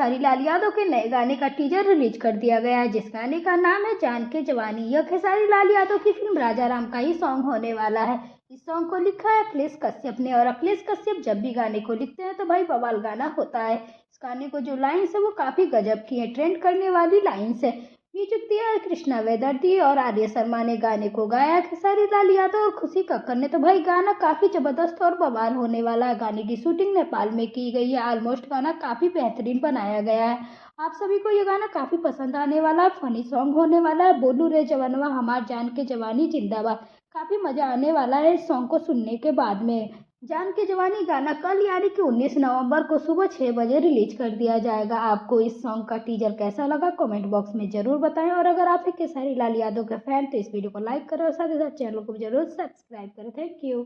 खेसारी लाल यादव के नए गाने का टीजर रिलीज कर दिया गया है, जिस गाने का नाम है जान के जवानी। यह खेसारी लाल यादव की फिल्म राजा राम का ही सॉन्ग होने वाला है। इस सॉन्ग को लिखा है अखिलेश कश्यप ने, और अखिलेश कश्यप जब भी गाने को लिखते हैं तो भाई बवाल गाना होता है। इस गाने को जो लाइन्स है वो काफी गजब की है, ट्रेंड करने वाली लाइन्स है। म्यूजिक दिया है कृष्णा वेदर्ती और आर्य शर्मा ने। गाने को गाया खेसारी लाल यादव और खुशी कक्कर ने। तो भाई गाना काफी जबरदस्त और बवाल होने वाला है। गाने की शूटिंग नेपाल में की गई है। ऑलमोस्ट गाना काफी बेहतरीन बनाया गया है। आप सभी को ये गाना काफी पसंद आने वाला है। फनी सॉन्ग होने वाला है। बोलू रे जवनवा हमार जान के जवानी जिंदाबाद। काफी मजा आने वाला है इस सॉन्ग को सुनने के बाद में। जान के जवानी गाना कल यानी कि 19 नवंबर को सुबह 6 बजे रिलीज कर दिया जाएगा। आपको इस सॉन्ग का टीजर कैसा लगा कमेंट बॉक्स में जरूर बताएं, और अगर आप एक खेसारी लाल यादव के फैन तो इस वीडियो को लाइक करें और साथ ही साथ चैनल को जरूर सब्सक्राइब करें। Thank you.